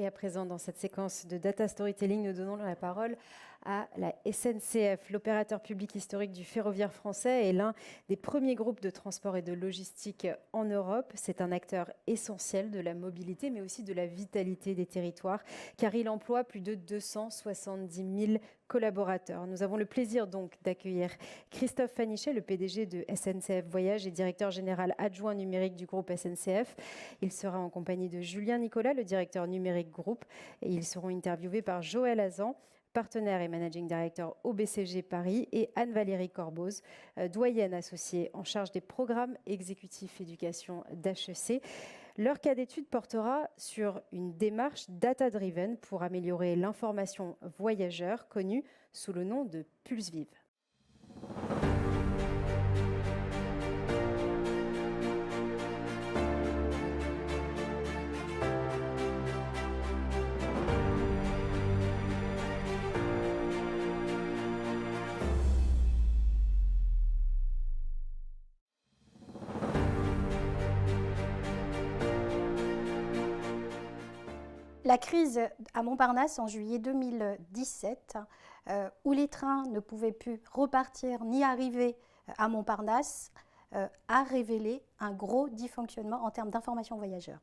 Et à présent, dans cette séquence de data storytelling, nous donnons la parole à la SNCF. L'opérateur public historique du ferroviaire français est l'un des premiers groupes de transport et de logistique en Europe. C'est un acteur essentiel de la mobilité, mais aussi de la vitalité des territoires, car il emploie plus de 270 000 collaborateurs. Nous avons le plaisir donc d'accueillir Christophe Fanichet, le PDG de SNCF Voyage et directeur général adjoint numérique du groupe SNCF. Il sera en compagnie de Julien Nicolas, le directeur numérique groupe, et ils seront interviewés par Joël Azan, partenaire et managing director au BCG Paris, et Anne-Valérie Corboz, doyenne associée en charge des programmes exécutifs éducation d'HEC. Leur cas d'étude portera sur une démarche data-driven pour améliorer l'information voyageur, connue sous le nom de PulseVive. La crise à Montparnasse en juillet 2017, où les trains ne pouvaient plus repartir ni arriver à Montparnasse, a révélé un gros dysfonctionnement en termes d'information voyageur.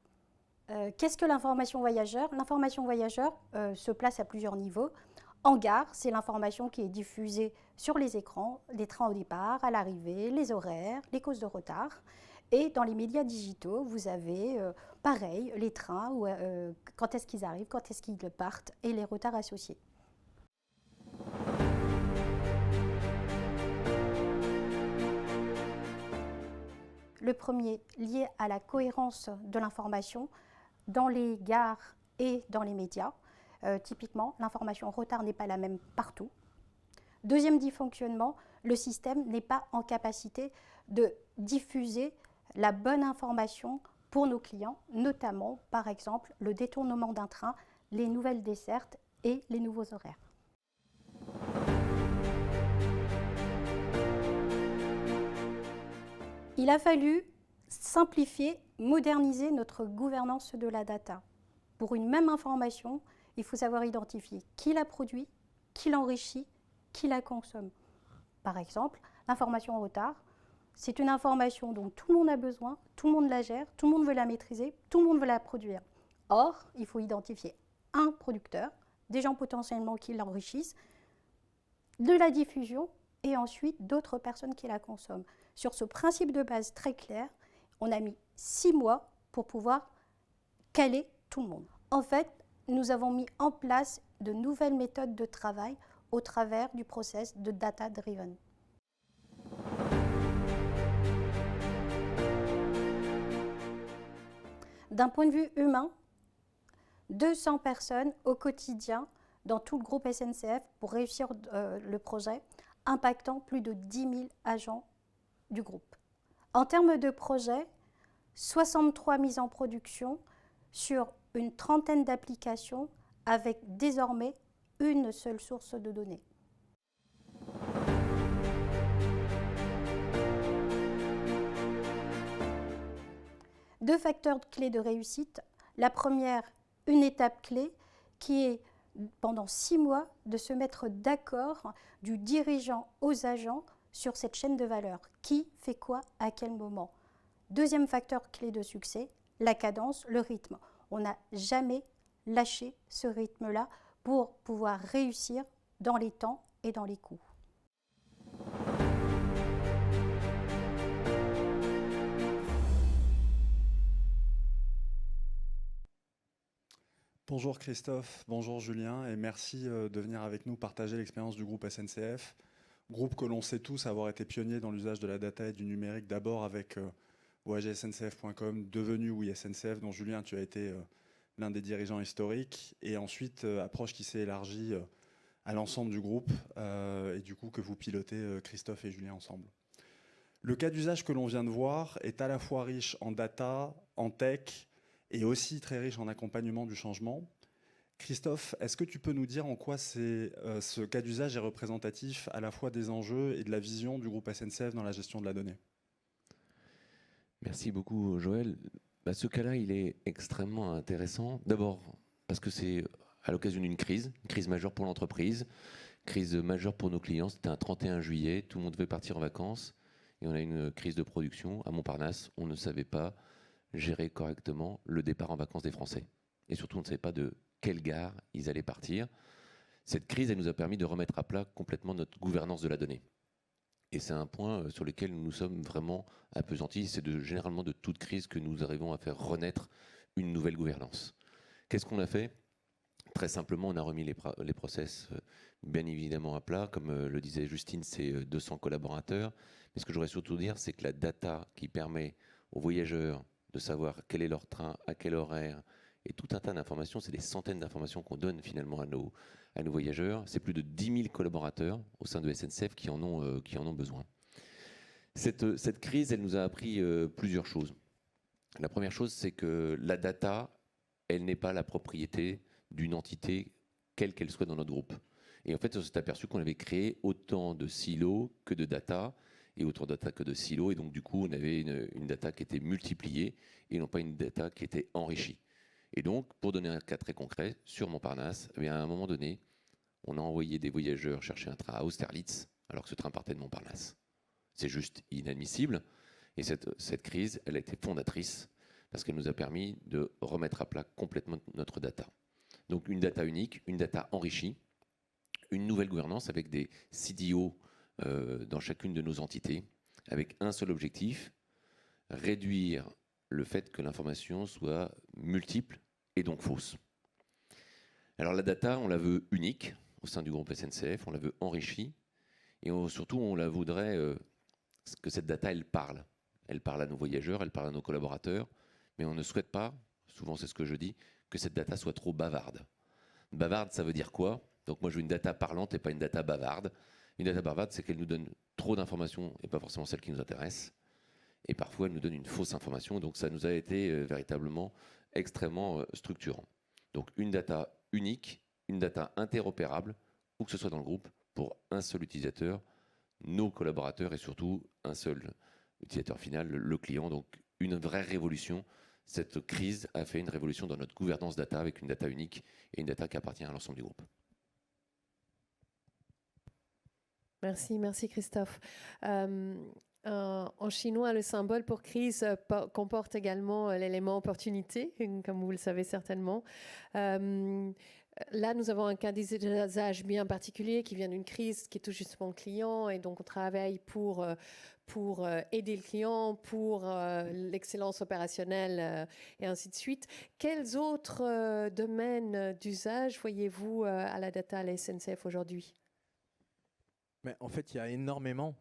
Qu'est-ce que l'information voyageur? L'information voyageur se place à plusieurs niveaux. En gare, c'est l'information qui est diffusée sur les écrans, les trains au départ, à l'arrivée, les horaires, les causes de retard. Et dans les médias digitaux, vous avez pareil, les trains, quand est-ce qu'ils arrivent, quand est-ce qu'ils partent et les retards associés. Le premier, lié à la cohérence de l'information dans les gares et dans les médias. Typiquement, l'information en retard n'est pas la même partout. Deuxième dysfonctionnement, le système n'est pas en capacité de diffuser la bonne information pour nos clients, notamment, par exemple, le détournement d'un train, les nouvelles dessertes et les nouveaux horaires. Il a fallu simplifier, moderniser notre gouvernance de la data. Pour une même information, il faut savoir identifier qui la produit, qui l'enrichit, qui la consomme. Par exemple, l'information en retard, c'est une information dont tout le monde a besoin, tout le monde la gère, tout le monde veut la maîtriser, tout le monde veut la produire. Or, il faut identifier un producteur, des gens potentiellement qui l'enrichissent, de la diffusion et ensuite d'autres personnes qui la consomment. Sur ce principe de base très clair, on a mis 6 mois pour pouvoir caler tout le monde. En fait, nous avons mis en place de nouvelles méthodes de travail au travers du process de data-driven. D'un point de vue humain, 200 personnes au quotidien dans tout le groupe SNCF pour réussir le projet, impactant plus de 10 000 agents du groupe. En termes de projet, 63 mises en production sur une trentaine d'applications avec désormais une seule source de données. Deux facteurs clés de réussite. La première, une étape clé qui est pendant 6 mois de se mettre d'accord du dirigeant aux agents sur cette chaîne de valeur. Qui fait quoi à quel moment? Deuxième facteur clé de succès, la cadence, le rythme. On n'a jamais lâché ce rythme-là pour pouvoir réussir dans les temps et dans les coûts. Bonjour Christophe, bonjour Julien et merci de venir avec nous partager l'expérience du groupe SNCF. Groupe que l'on sait tous avoir été pionnier dans l'usage de la data et du numérique, d'abord avec voyagersncf.com, devenu Oui SNCF, dont Julien, tu as été l'un des dirigeants historiques, et ensuite approche qui s'est élargie à l'ensemble du groupe et du coup que vous pilotez Christophe et Julien ensemble. Le cas d'usage que l'on vient de voir est à la fois riche en data, en tech, et aussi très riche en accompagnement du changement. Christophe, est-ce que tu peux nous dire en quoi ce cas d'usage est représentatif à la fois des enjeux et de la vision du groupe SNCF dans la gestion de la donnée? Merci beaucoup Joël. Ce cas-là, il est extrêmement intéressant. D'abord parce que c'est à l'occasion d'une crise majeure pour l'entreprise, crise majeure pour nos clients. C'était un 31 juillet, tout le monde devait partir en vacances, et on a une crise de production. À Montparnasse, on ne savait pas gérer correctement le départ en vacances des Français. Et surtout, on ne savait pas de quelle gare ils allaient partir. Cette crise, elle nous a permis de remettre à plat complètement notre gouvernance de la donnée. Et c'est un point sur lequel nous nous sommes vraiment appesantis. C'est généralement de toute crise que nous arrivons à faire renaître une nouvelle gouvernance. Qu'est-ce qu'on a fait ? Très simplement, on a remis les process bien évidemment à plat. Comme le disait Justine, c'est 200 collaborateurs. Mais ce que je voudrais surtout dire, c'est que la data qui permet aux voyageurs de savoir quel est leur train, à quel horaire, et tout un tas d'informations, c'est des centaines d'informations qu'on donne finalement à nos voyageurs. C'est plus de 10 000 collaborateurs au sein de SNCF qui en ont besoin. Cette crise, elle nous a appris plusieurs choses. La première chose, c'est que la data, elle n'est pas la propriété d'une entité, quelle qu'elle soit dans notre groupe. Et en fait, on s'est aperçu qu'on avait créé autant de silos que de data, et autant de data que de silos. Et donc, du coup, on avait une data qui était multipliée et non pas une data qui était enrichie. Et donc, pour donner un cas très concret, sur Montparnasse, eh bien, à un moment donné, on a envoyé des voyageurs chercher un train à Austerlitz, alors que ce train partait de Montparnasse. C'est juste inadmissible. Et cette crise, elle a été fondatrice, parce qu'elle nous a permis de remettre à plat complètement notre data. Donc, une data unique, une data enrichie, une nouvelle gouvernance avec des CDO dans chacune de nos entités, avec un seul objectif, réduire le fait que l'information soit multiple et donc fausse. Alors la data, on la veut unique au sein du groupe SNCF, on la veut enrichie, et surtout on la voudrait que cette data, elle parle. Elle parle à nos voyageurs, elle parle à nos collaborateurs, mais on ne souhaite pas, souvent c'est ce que je dis, que cette data soit trop bavarde. Bavarde, ça veut dire quoi ? Donc moi je veux une data parlante et pas une data bavarde. Une data bavarde, c'est qu'elle nous donne trop d'informations et pas forcément celles qui nous intéressent. Et parfois, elle nous donne une fausse information. Donc, ça nous a été véritablement extrêmement structurant. Donc, une data unique, une data interopérable, où que ce soit dans le groupe, pour un seul utilisateur, nos collaborateurs et surtout un seul utilisateur final, le client. Donc, une vraie révolution. Cette crise a fait une révolution dans notre gouvernance data avec une data unique et une data qui appartient à l'ensemble du groupe. Merci Christophe. En chinois, le symbole pour crise comporte également l'élément opportunité, comme vous le savez certainement. Là, nous avons un cas d'usage bien particulier qui vient d'une crise qui touche justement le client, et donc on travaille pour aider le client, pour l'excellence opérationnelle et ainsi de suite. Quels autres domaines d'usage voyez-vous à la data à la SNCF aujourd'hui ? Mais en fait, il y a énormément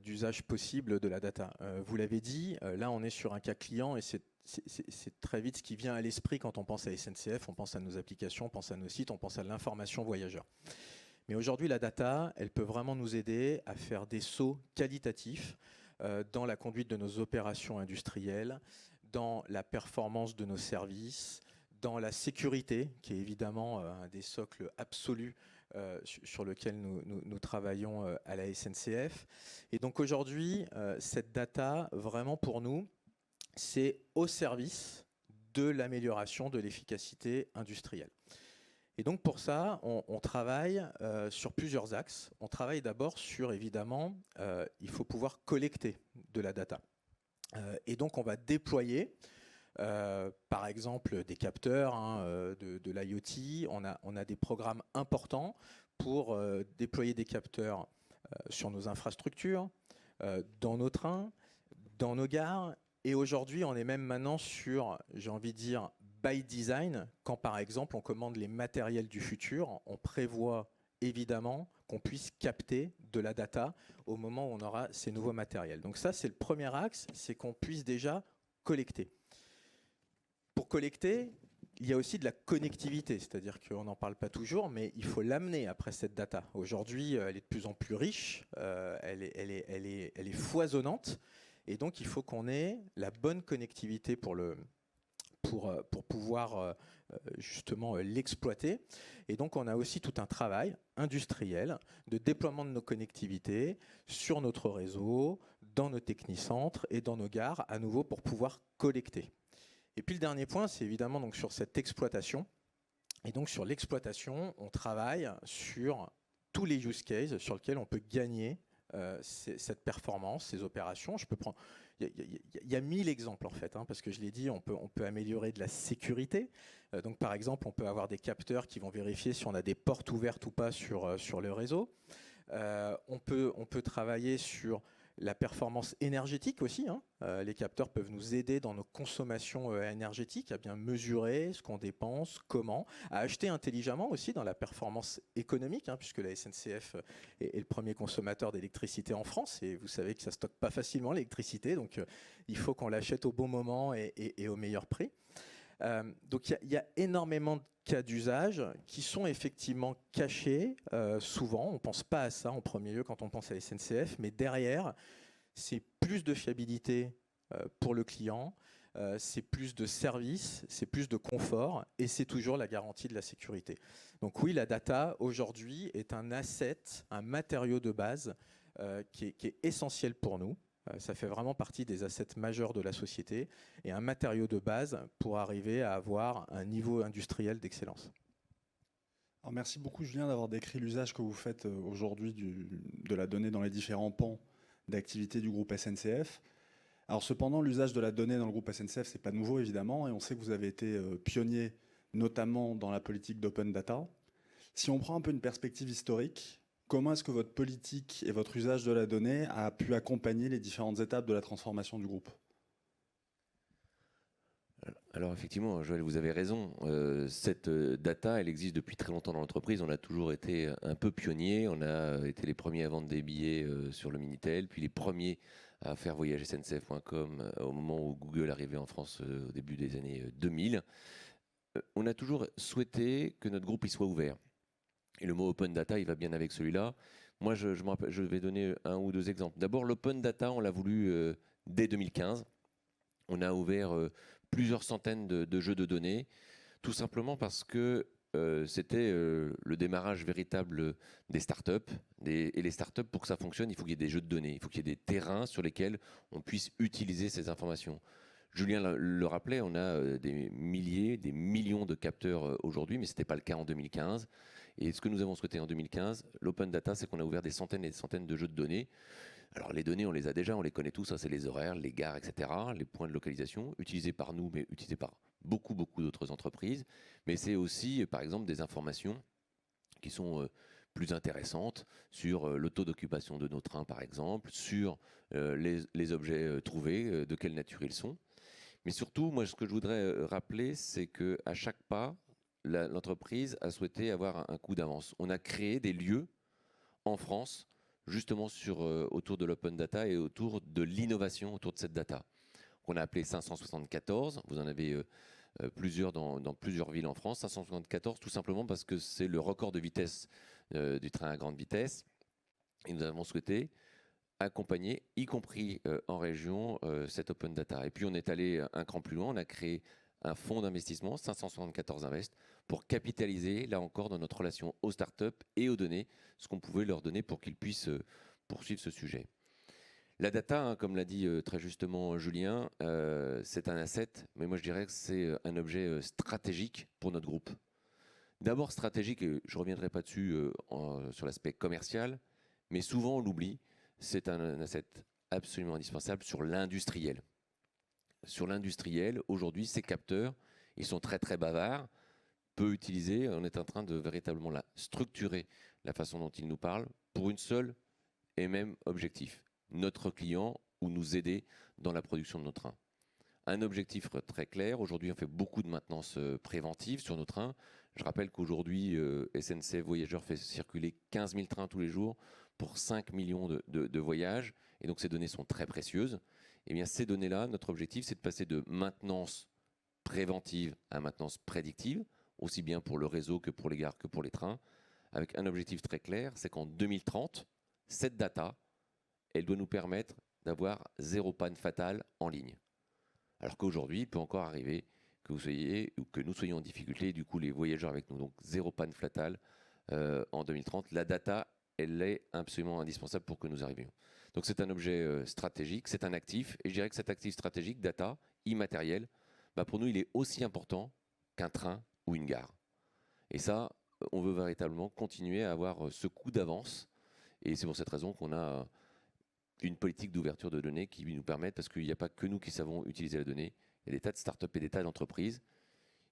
d'usages possibles de la data. Vous l'avez dit, là, on est sur un cas client et c'est très vite ce qui vient à l'esprit quand on pense à SNCF, on pense à nos applications, on pense à nos sites, on pense à l'information voyageur. Mais aujourd'hui, la data, elle peut vraiment nous aider à faire des sauts qualitatifs dans la conduite de nos opérations industrielles, dans la performance de nos services, dans la sécurité, qui est évidemment un des socles absolus sur lequel nous travaillons à la SNCF. Et donc aujourd'hui, cette data, vraiment pour nous, c'est au service de l'amélioration de l'efficacité industrielle. Et donc pour ça, on travaille sur plusieurs axes. On travaille d'abord sur, évidemment, il faut pouvoir collecter de la data. Et donc on va déployer par exemple des capteurs de l'IoT. On a des programmes importants pour déployer des capteurs sur nos infrastructures, dans nos trains, dans nos gares. Et aujourd'hui, on est même maintenant sur, j'ai envie de dire, by design, quand par exemple on commande les matériels du futur, on prévoit évidemment qu'on puisse capter de la data au moment où on aura ces nouveaux matériels. Donc ça, c'est le premier axe, c'est qu'on puisse déjà collecter. Pour collecter, il y a aussi de la connectivité, c'est-à-dire qu'on n'en parle pas toujours, mais il faut l'amener après cette data. Aujourd'hui, elle est de plus en plus riche, elle est foisonnante, et donc il faut qu'on ait la bonne connectivité pour pouvoir justement l'exploiter. Et donc on a aussi tout un travail industriel de déploiement de nos connectivités sur notre réseau, dans nos technicentres et dans nos gares, à nouveau pour pouvoir collecter. Et puis le dernier point, c'est évidemment donc sur cette exploitation. Et donc sur l'exploitation, on travaille sur tous les use cases sur lesquels on peut gagner cette performance, ces opérations. Je peux prendre, il y a 1000 exemples en fait, hein, parce que je l'ai dit, on peut améliorer de la sécurité. Donc par exemple, on peut avoir des capteurs qui vont vérifier si on a des portes ouvertes ou pas sur le réseau. On peut travailler sur la performance énergétique aussi, hein. Les capteurs peuvent nous aider dans nos consommations énergétiques, à bien mesurer ce qu'on dépense, comment, à acheter intelligemment aussi dans la performance économique, hein, puisque la SNCF est le premier consommateur d'électricité en France, et vous savez que ça ne stocke pas facilement l'électricité, donc il faut qu'on l'achète au bon moment et au meilleur prix. Donc il y a énormément de cas d'usage qui sont effectivement cachés. Souvent, on ne pense pas à ça en premier lieu quand on pense à SNCF, mais derrière, c'est plus de fiabilité pour le client, c'est plus de service, c'est plus de confort, et c'est toujours la garantie de la sécurité. Donc oui, la data, aujourd'hui, est un asset, un matériau de base qui est essentiel pour nous. Ça fait vraiment partie des assets majeurs de la société et un matériau de base pour arriver à avoir un niveau industriel d'excellence. Alors merci beaucoup Julien d'avoir décrit l'usage que vous faites aujourd'hui de la donnée dans les différents pans d'activité du groupe SNCF. Alors cependant, l'usage de la donnée dans le groupe SNCF, c'est pas nouveau évidemment, et on sait que vous avez été pionnier notamment dans la politique d'open data. Si on prend un peu une perspective historique, comment est-ce que votre politique et votre usage de la donnée a pu accompagner les différentes étapes de la transformation du groupe ? Alors effectivement, Joël, vous avez raison. Cette data, elle existe depuis très longtemps dans l'entreprise. On a toujours été un peu pionniers. On a été les premiers à vendre des billets sur le Minitel, puis les premiers à faire voyager SNCF.com au moment où Google arrivait en France au début des années 2000. On a toujours souhaité que notre groupe y soit ouvert. Et le mot open data, il va bien avec celui-là. Moi, je vais donner un ou deux exemples. D'abord, l'open data, on l'a voulu dès 2015. On a ouvert plusieurs centaines de jeux de données, tout simplement parce que c'était le démarrage véritable des startups. Et les startups, pour que ça fonctionne, il faut qu'il y ait des jeux de données, il faut qu'il y ait des terrains sur lesquels on puisse utiliser ces informations. Julien le rappelait, on a des milliers, des millions de capteurs aujourd'hui, mais ce n'était pas le cas en 2015. Et ce que nous avons souhaité en 2015, l'open data, c'est qu'on a ouvert des centaines et des centaines de jeux de données. Alors les données, on les a déjà, on les connaît tous, ça c'est les horaires, les gares, etc., les points de localisation, utilisés par nous, mais utilisés par beaucoup d'autres entreprises. Mais c'est aussi, par exemple, des informations qui sont plus intéressantes sur le taux d'occupation de nos trains, par exemple, sur les objets trouvés, de quelle nature ils sont. Mais surtout, moi, ce que je voudrais rappeler, c'est qu'à chaque pas, l'entreprise a souhaité avoir un coup d'avance. On a créé des lieux en France, justement autour de l'open data et autour de l'innovation autour de cette data. On a appelé 574, vous en avez plusieurs dans plusieurs villes en France. 574, tout simplement parce que c'est le record de vitesse du train à grande vitesse. Et nous avons souhaité accompagner, y compris en région, cette open data. Et puis on est allé un cran plus loin, on a créé un fonds d'investissement, 574 Invest, pour capitaliser, là encore, dans notre relation aux startups et aux données, ce qu'on pouvait leur donner pour qu'ils puissent poursuivre ce sujet. La data, hein, comme l'a dit très justement Julien, c'est un asset, mais moi je dirais que c'est un objet stratégique pour notre groupe. D'abord stratégique, et je ne reviendrai pas dessus sur l'aspect commercial, mais souvent on l'oublie, c'est un asset absolument indispensable sur l'industriel. Sur l'industriel, aujourd'hui, ces capteurs, ils sont très très bavards, peu utilisés. On est en train de véritablement structurer la façon dont ils nous parlent pour une seule et même objectif, notre client ou nous aider dans la production de nos trains. Un objectif très clair, aujourd'hui on fait beaucoup de maintenance préventive sur nos trains. Je rappelle qu'aujourd'hui SNCF Voyageurs fait circuler 15 000 trains tous les jours pour 5 millions de voyages, et donc ces données sont très précieuses. Eh bien, ces données-là, notre objectif, c'est de passer de maintenance préventive à maintenance prédictive, aussi bien pour le réseau que pour les gares que pour les trains, avec un objectif très clair, c'est qu'en 2030, cette data, elle doit nous permettre d'avoir 0 panne fatale en ligne. Alors qu'aujourd'hui, il peut encore arriver que vous soyez ou que nous soyons en difficulté, et du coup les voyageurs avec nous, donc 0 panne fatale en 2030. La data, elle est absolument indispensable pour que nous arrivions. Donc c'est un objet stratégique, c'est un actif, et je dirais que cet actif stratégique, data, immatériel, pour nous il est aussi important qu'un train ou une gare. Et ça, on veut véritablement continuer à avoir ce coup d'avance. Et c'est pour cette raison qu'on a une politique d'ouverture de données qui nous permet, parce qu'il n'y a pas que nous qui savons utiliser la donnée, il y a des tas de startups et des tas d'entreprises.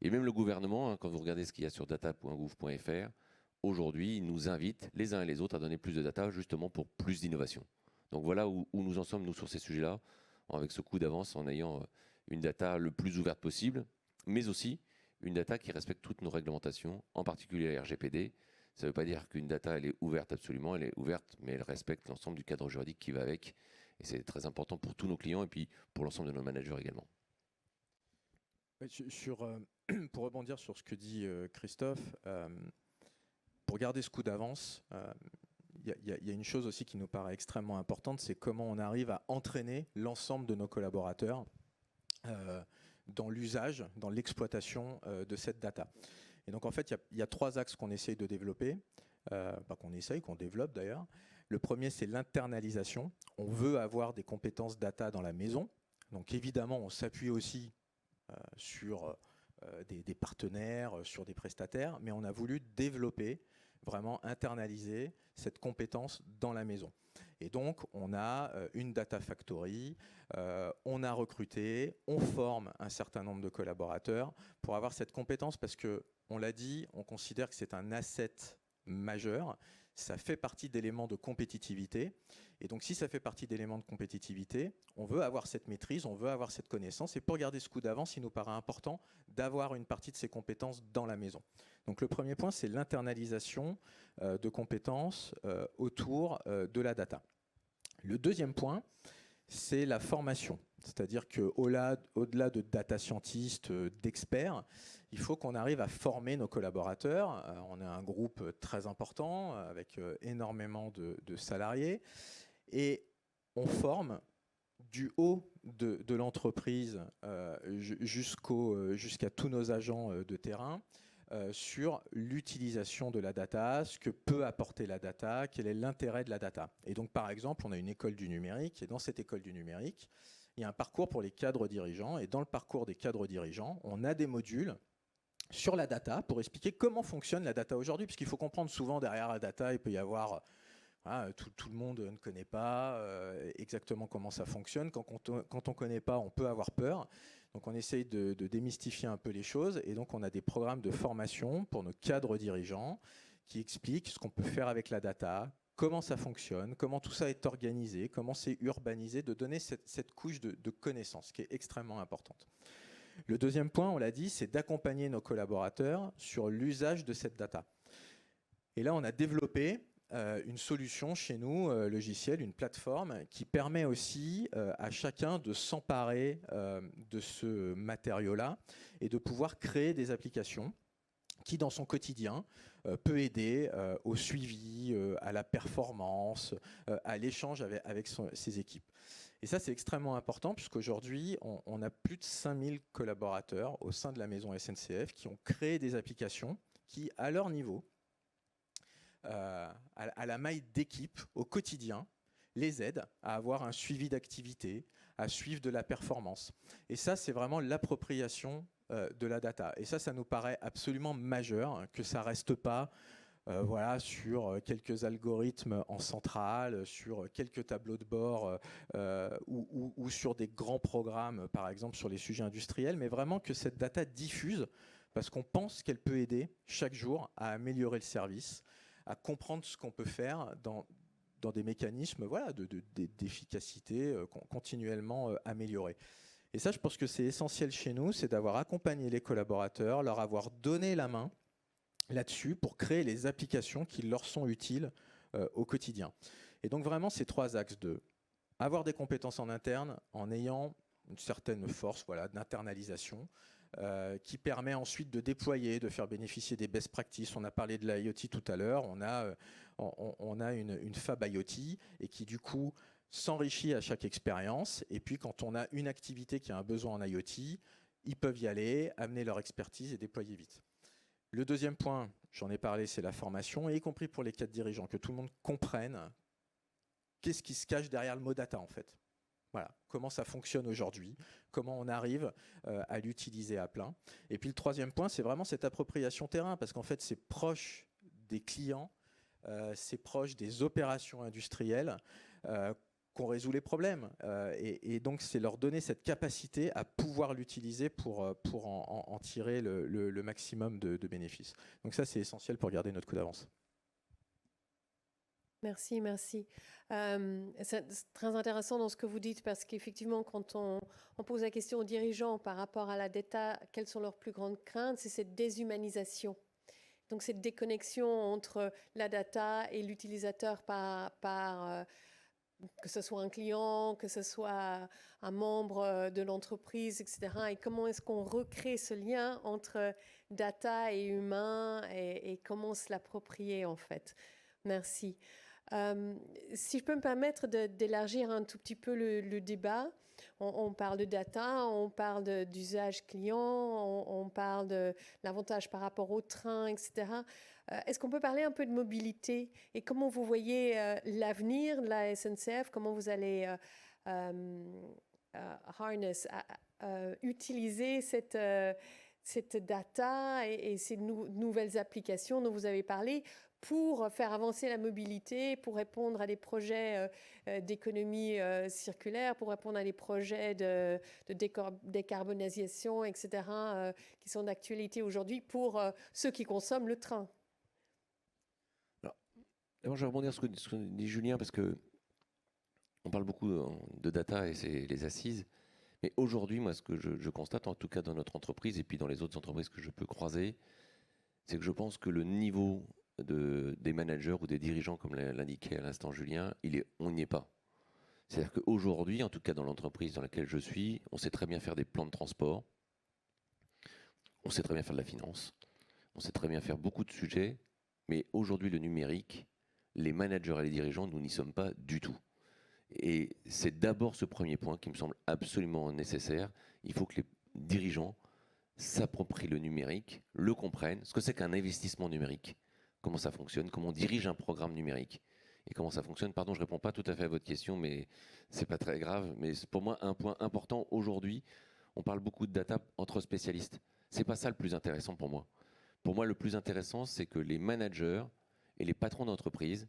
Et même le gouvernement, hein, quand vous regardez ce qu'il y a sur data.gouv.fr, aujourd'hui, il nous invite les uns et les autres à donner plus de data, justement pour plus d'innovation. Donc voilà où nous en sommes, nous, sur ces sujets-là, avec ce coup d'avance, en ayant une data le plus ouverte possible, mais aussi une data qui respecte toutes nos réglementations, en particulier la RGPD. Ça ne veut pas dire qu'une data, elle est ouverte absolument, elle est ouverte, mais elle respecte l'ensemble du cadre juridique qui va avec. Et c'est très important pour tous nos clients et puis pour l'ensemble de nos managers également. Pour rebondir sur ce que dit Christophe, pour garder ce coup d'avance, il y a une chose aussi qui nous paraît extrêmement importante, c'est comment on arrive à entraîner l'ensemble de nos collaborateurs dans l'usage, dans l'exploitation de cette data. Et donc en fait, il y a 3 axes qu'on essaye de développer, qu'on développe d'ailleurs. Le premier, c'est l'internalisation. On veut avoir des compétences data dans la maison. Donc évidemment, on s'appuie aussi sur des partenaires, sur des prestataires, mais on a voulu développer, vraiment internaliser cette compétence dans la maison. Et donc, on a une data factory, on a recruté, on forme un certain nombre de collaborateurs pour avoir cette compétence parce que, on l'a dit, on considère que c'est un asset majeur. Ça fait partie d'éléments de compétitivité. Et donc, si ça fait partie d'éléments de compétitivité, on veut avoir cette maîtrise, on veut avoir cette connaissance. Et pour garder ce coup d'avance, il nous paraît important d'avoir une partie de ces compétences dans la maison. Donc, le premier point, c'est l'internalisation de compétences autour de la data. Le deuxième point, c'est la formation. C'est-à-dire qu'au-delà de data scientists, d'experts, il faut qu'on arrive à former nos collaborateurs. On est un groupe très important avec énormément de salariés et on forme du haut de l'entreprise jusqu'à tous nos agents de terrain sur l'utilisation de la data, ce que peut apporter la data, quel est l'intérêt de la data. Et donc par exemple, on a une école du numérique et dans cette école du numérique, il y a un parcours pour les cadres dirigeants et dans le parcours des cadres dirigeants, on a des modules sur la data pour expliquer comment fonctionne la data aujourd'hui, puisqu'il faut comprendre souvent derrière la data, il peut y avoir tout le monde ne connaît pas exactement comment ça fonctionne. Quand on ne connaît pas, on peut avoir peur. Donc on essaye de démystifier un peu les choses et donc on a des programmes de formation pour nos cadres dirigeants qui expliquent ce qu'on peut faire avec la data, comment ça fonctionne, comment tout ça est organisé, comment c'est urbanisé, de donner cette couche de connaissances qui est extrêmement importante. Le deuxième point, on l'a dit, c'est d'accompagner nos collaborateurs sur l'usage de cette data. Et là, on a développé une solution chez nous, logiciel, une plateforme qui permet aussi à chacun de s'emparer de ce matériau-là et de pouvoir créer des applications qui, dans son quotidien, peut aider au suivi, à la performance, à l'échange avec ses équipes. Et ça, c'est extrêmement important puisqu'aujourd'hui, on a plus de 5000 collaborateurs au sein de la maison SNCF qui ont créé des applications qui, à leur niveau, à la maille d'équipe, au quotidien, les aident à avoir un suivi d'activité, à suivre de la performance. Et ça, c'est vraiment l'appropriation de la data. Et ça nous paraît absolument majeur, que ça ne reste pas sur quelques algorithmes en centrale, sur quelques tableaux de bord ou sur des grands programmes, par exemple sur les sujets industriels, mais vraiment que cette data diffuse parce qu'on pense qu'elle peut aider chaque jour à améliorer le service, à comprendre ce qu'on peut faire dans des mécanismes d'efficacité continuellement améliorés. Et ça, je pense que c'est essentiel chez nous, c'est d'avoir accompagné les collaborateurs, leur avoir donné la main là-dessus pour créer les applications qui leur sont utiles au quotidien. Et donc vraiment ces 3 axes de avoir des compétences en interne en ayant une certaine force d'internalisation qui permet ensuite de déployer, de faire bénéficier des best practices. On a parlé de l'IoT tout à l'heure, on a une Fab IoT et qui du coup s'enrichit à chaque expérience. Et puis quand on a une activité qui a un besoin en IoT, ils peuvent y aller, amener leur expertise et déployer vite. Le deuxième point, j'en ai parlé, c'est la formation, et y compris pour les cadres dirigeants, que tout le monde comprenne qu'est-ce qui se cache derrière le mot data en fait. Voilà, comment ça fonctionne aujourd'hui, comment on arrive à l'utiliser à plein. Et puis le troisième point, c'est vraiment cette appropriation terrain, parce qu'en fait, c'est proche des clients, c'est proche des opérations industrielles qu'on résout les problèmes. Et donc, c'est leur donner cette capacité à pouvoir l'utiliser pour en tirer le maximum de bénéfices. Donc ça, c'est essentiel pour garder notre coup d'avance. Merci, merci. C'est très intéressant dans ce que vous dites parce qu'effectivement, quand on pose la question aux dirigeants par rapport à la data, quelles sont leurs plus grandes craintes, c'est cette déshumanisation. Donc cette déconnexion entre la data et l'utilisateur que ce soit un client, que ce soit un membre de l'entreprise, etc. Et comment est-ce qu'on recrée ce lien entre data et humain et comment se l'approprier en fait. Merci. Si je peux me permettre d'élargir un tout petit peu le débat, on parle de data, on parle d'usage client, on parle de l'avantage par rapport au train, etc. Est-ce qu'on peut parler un peu de mobilité et comment vous voyez l'avenir de la SNCF, comment vous allez utiliser cette data et ces nouvelles applications dont vous avez parlé pour faire avancer la mobilité, pour répondre à des projets d'économie circulaire, pour répondre à des projets de décarbonisation, etc., qui sont d'actualité aujourd'hui pour ceux qui consomment le train. Alors, je vais rebondir sur ce que dit Julien, parce que on parle beaucoup de data et c'est les assises. Mais aujourd'hui, moi, ce que je constate, en tout cas dans notre entreprise et puis dans les autres entreprises que je peux croiser, c'est que je pense que le niveau des managers ou des dirigeants, comme l'indiquait à l'instant Julien, on n'y est pas. C'est-à-dire qu'aujourd'hui, en tout cas dans l'entreprise dans laquelle je suis, on sait très bien faire des plans de transport, on sait très bien faire de la finance, on sait très bien faire beaucoup de sujets, mais aujourd'hui le numérique, les managers et les dirigeants, nous n'y sommes pas du tout. Et c'est d'abord ce premier point qui me semble absolument nécessaire. Il faut que les dirigeants s'approprient le numérique, le comprennent, ce que c'est qu'un investissement numérique, comment ça fonctionne, comment on dirige un programme numérique et comment ça fonctionne. Pardon, je ne réponds pas tout à fait à votre question, mais ce n'est pas très grave. Mais c'est pour moi un point important aujourd'hui. On parle beaucoup de data entre spécialistes. Ce n'est pas ça le plus intéressant pour moi. Pour moi, le plus intéressant, c'est que les managers et les patrons d'entreprise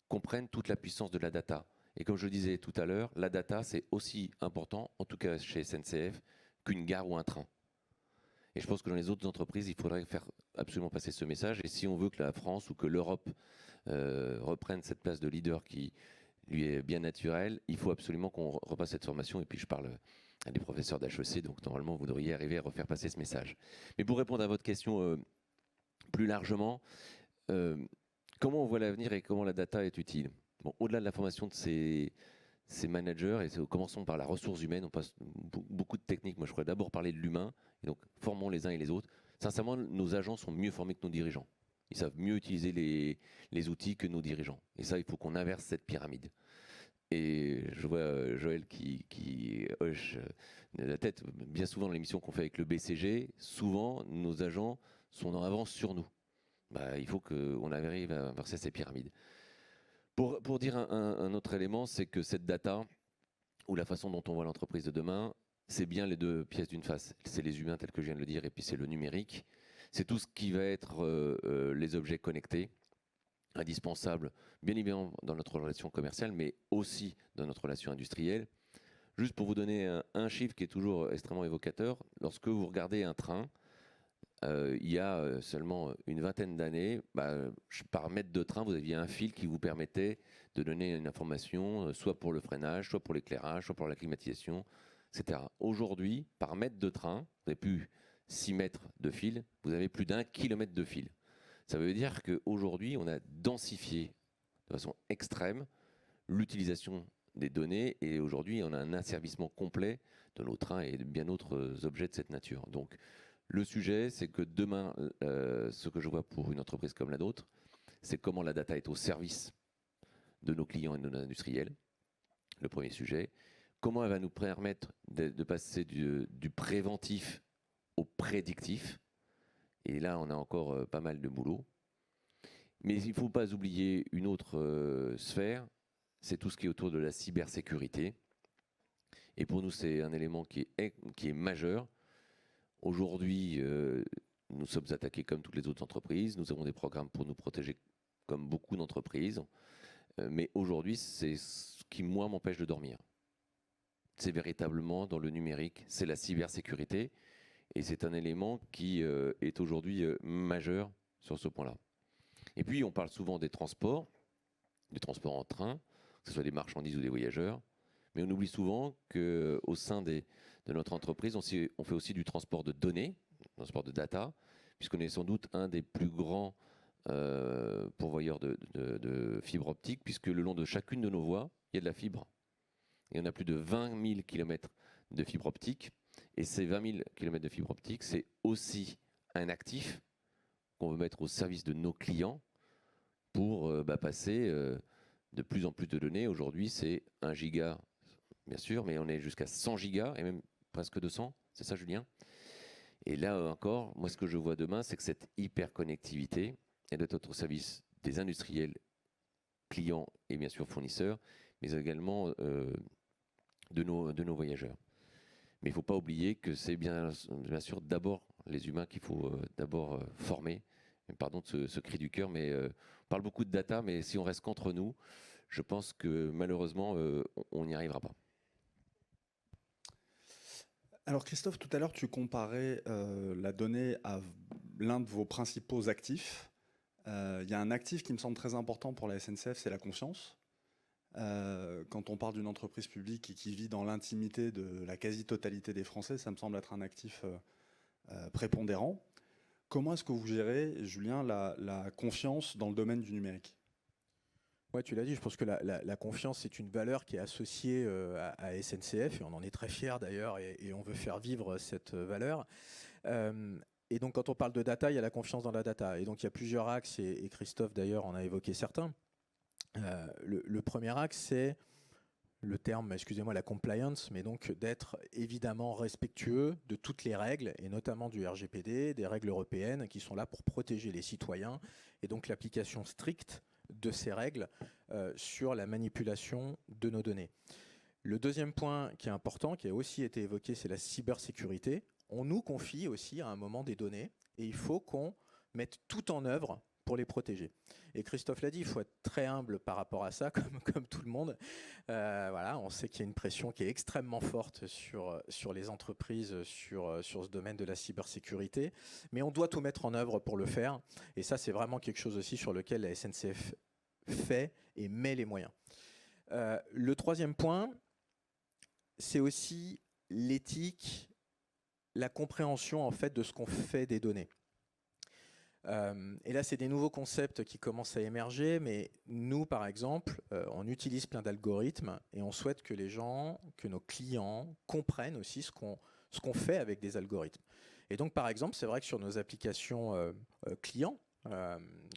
comprennent toute la puissance de la data. Et comme je le disais tout à l'heure, la data, c'est aussi important, en tout cas chez SNCF, qu'une gare ou un train. Et je pense que dans les autres entreprises, il faudrait faire absolument passer ce message. Et si on veut que la France ou que l'Europe reprenne cette place de leader qui lui est bien naturelle, il faut absolument qu'on repasse cette formation. Et puis je parle à des professeurs d'HEC, donc normalement vous devriez arriver à refaire passer ce message. Mais pour répondre à votre question plus largement, comment on voit l'avenir et comment la data est utile? Bon, au-delà de la formation de ces managers, et commençons par la ressource humaine, on passe beaucoup de techniques. Moi, je pourrais d'abord parler de l'humain, et donc formons les uns et les autres. Sincèrement, nos agents sont mieux formés que nos dirigeants. Ils savent mieux utiliser les outils que nos dirigeants. Et ça, il faut qu'on inverse cette pyramide. Et je vois Joël qui hoche la tête. Bien souvent, dans l'émission qu'on fait avec le BCG, souvent, nos agents sont en avance sur nous. Il faut qu'on arrive à inverser ces pyramides. Pour dire un autre élément, c'est que cette data, ou la façon dont on voit l'entreprise de demain, c'est bien les deux pièces d'une face. C'est les humains, tel que je viens de le dire, et puis c'est le numérique. C'est tout ce qui va être les objets connectés, indispensables, bien évidemment dans notre relation commerciale, mais aussi dans notre relation industrielle. Juste pour vous donner un chiffre qui est toujours extrêmement évocateur, lorsque vous regardez un train, il y a seulement une vingtaine d'années, par mètre de train, vous aviez un fil qui vous permettait de donner une information, soit pour le freinage, soit pour l'éclairage, soit pour la climatisation, etc. Aujourd'hui, par mètre de train, vous n'avez plus 6 mètres de fil, vous avez plus d'1 kilomètre de fil. Ça veut dire qu'aujourd'hui, on a densifié de façon extrême l'utilisation des données et aujourd'hui, on a un asservissement complet de nos trains et de bien d'autres objets de cette nature. Donc, le sujet, c'est que demain, ce que je vois pour une entreprise comme la nôtre, c'est comment la data est au service de nos clients et de nos industriels. Le premier sujet. Comment elle va nous permettre de passer du préventif au prédictif. Et là, on a encore pas mal de boulot. Mais il ne faut pas oublier une autre sphère, c'est tout ce qui est autour de la cybersécurité. Et pour nous, c'est un élément qui est majeur. Aujourd'hui, nous sommes attaqués comme toutes les autres entreprises. Nous avons des programmes pour nous protéger comme beaucoup d'entreprises. Mais aujourd'hui, c'est ce qui, moi, m'empêche de dormir. C'est véritablement dans le numérique, c'est la cybersécurité. Et c'est un élément qui est aujourd'hui majeur sur ce point-là. Et puis, on parle souvent des transports en train, que ce soit des marchandises ou des voyageurs. Mais on oublie souvent qu'au sein de notre entreprise, on fait aussi du transport de données, du transport de data, puisqu'on est sans doute un des plus grands pourvoyeurs de fibre optique, puisque le long de chacune de nos voies, il y a de la fibre. Et on a plus de 20 000 km de fibre optique. Et ces 20 000 km de fibre optique, c'est aussi un actif qu'on veut mettre au service de nos clients pour passer de plus en plus de données. Aujourd'hui, c'est 1 giga, bien sûr, mais on est jusqu'à 100 gigas et même presque 200. C'est ça, Julien? Et là encore, moi, ce que je vois demain, c'est que cette hyperconnectivité, elle doit être au service des industriels, clients et bien sûr fournisseurs, mais également de nos voyageurs. Mais il ne faut pas oublier que c'est bien sûr d'abord les humains qu'il faut d'abord former. Pardon de ce cri du cœur, mais on parle beaucoup de data, mais si on reste qu'entre nous, je pense que malheureusement, on n'y arrivera pas. Alors Christophe, tout à l'heure, tu comparais la donnée à l'un de vos principaux actifs. Il y a un actif qui me semble très important pour la SNCF, c'est la confiance. Quand on parle d'une entreprise publique et qui vit dans l'intimité de la quasi-totalité des Français, ça me semble être un actif prépondérant. Comment est-ce que vous gérez, Julien, la confiance dans le domaine du numérique? Ouais, tu l'as dit, je pense que la confiance, c'est une valeur qui est associée à SNCF, et on en est très fiers d'ailleurs, et on veut faire vivre cette valeur. Et donc quand on parle de data, il y a la confiance dans la data. Et donc il y a plusieurs axes, et Christophe d'ailleurs en a évoqué certains. Le premier axe, c'est le terme, excusez-moi, la compliance, mais donc d'être évidemment respectueux de toutes les règles, et notamment du RGPD, des règles européennes qui sont là pour protéger les citoyens, et donc l'application stricte de ces règles sur la manipulation de nos données. Le deuxième point qui est important, qui a aussi été évoqué, c'est la cybersécurité. On nous confie aussi à un moment des données, et il faut qu'on mette tout en œuvre pour les protéger. Et Christophe l'a dit, il faut être très humble par rapport à ça, comme tout le monde. Voilà, on sait qu'il y a une pression qui est extrêmement forte sur les entreprises, sur ce domaine de la cybersécurité, mais on doit tout mettre en œuvre pour le faire. Et ça, c'est vraiment quelque chose aussi sur lequel la SNCF fait et met les moyens. Le troisième point, c'est aussi l'éthique, la compréhension en fait de ce qu'on fait des données. Et là, c'est des nouveaux concepts qui commencent à émerger, mais nous, par exemple, on utilise plein d'algorithmes et on souhaite que les gens, que nos clients comprennent aussi ce qu'on fait avec des algorithmes. Et donc, par exemple, c'est vrai que sur nos applications clients,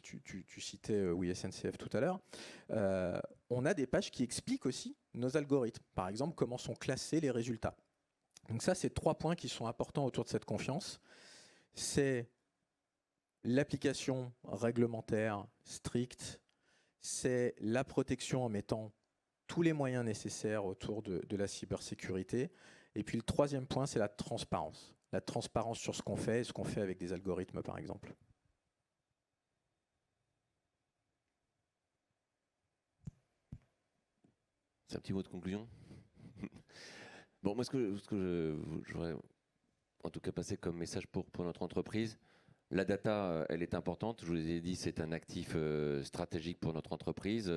tu citais oui, SNCF tout à l'heure, on a des pages qui expliquent aussi nos algorithmes. Par exemple, comment sont classés les résultats. Donc ça, c'est 3 points qui sont importants autour de cette confiance. C'est l'application réglementaire stricte, c'est la protection en mettant tous les moyens nécessaires autour de la cybersécurité. Et puis le troisième point, c'est la transparence. La transparence sur ce qu'on fait et ce qu'on fait avec des algorithmes, par exemple. C'est un petit mot de conclusion. Bon, moi, ce que je voudrais en tout cas passer comme message pour notre entreprise, la data, elle est importante. Je vous ai dit, c'est un actif stratégique pour notre entreprise,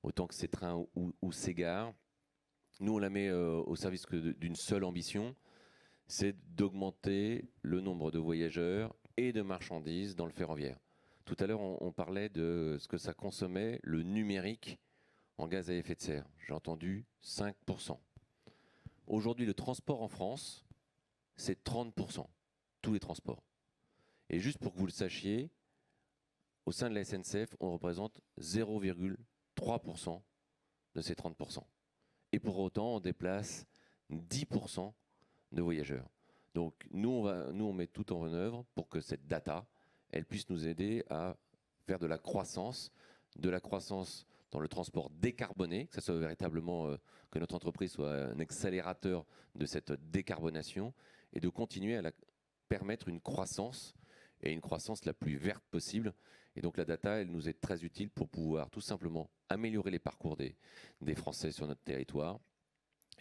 autant que ces trains ou ces gares. Nous, on la met au service d'une seule ambition, c'est d'augmenter le nombre de voyageurs et de marchandises dans le ferroviaire. Tout à l'heure, on parlait de ce que ça consommait, le numérique, en gaz à effet de serre. J'ai entendu 5%. Aujourd'hui, le transport en France, c'est 30%, tous les transports. Et juste pour que vous le sachiez, au sein de la SNCF, on représente 0,3% de ces 30%. Et pour autant, on déplace 10% de voyageurs. Donc nous, on met tout en œuvre pour que cette data, elle puisse nous aider à faire de la croissance dans le transport décarboné, que ça soit véritablement que notre entreprise soit un accélérateur de cette décarbonation et de continuer à permettre une croissance et une croissance la plus verte possible. Et donc la data, elle nous est très utile pour pouvoir tout simplement améliorer les parcours des Français sur notre territoire,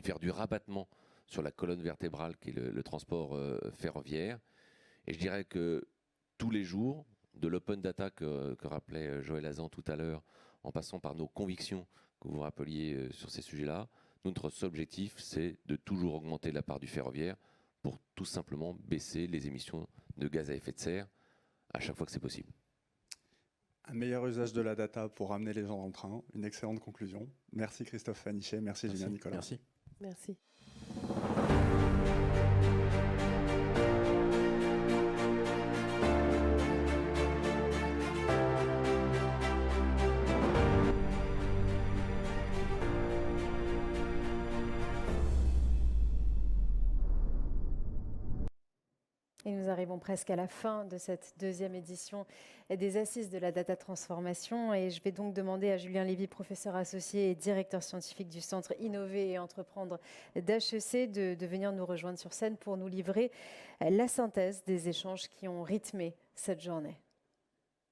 faire du rabattement sur la colonne vertébrale qui est le transport ferroviaire. Et je dirais que tous les jours, de l'open data que rappelait Joël Hazan tout à l'heure, en passant par nos convictions que vous rappeliez sur ces sujets-là, notre seul objectif, c'est de toujours augmenter la part du ferroviaire pour tout simplement baisser les émissions de gaz à effet de serre à chaque fois que c'est possible. Un meilleur usage de la data pour ramener les gens dans le train, une excellente conclusion. Merci Christophe Fanichet, merci Julien Nicolas. Merci. Merci. Et nous arrivons presque à la fin de cette deuxième édition des Assises de la Data Transformation. Et je vais donc demander à Julien Lévy, professeur associé et directeur scientifique du Centre Innover et Entreprendre d'HEC, de venir nous rejoindre sur scène pour nous livrer la synthèse des échanges qui ont rythmé cette journée.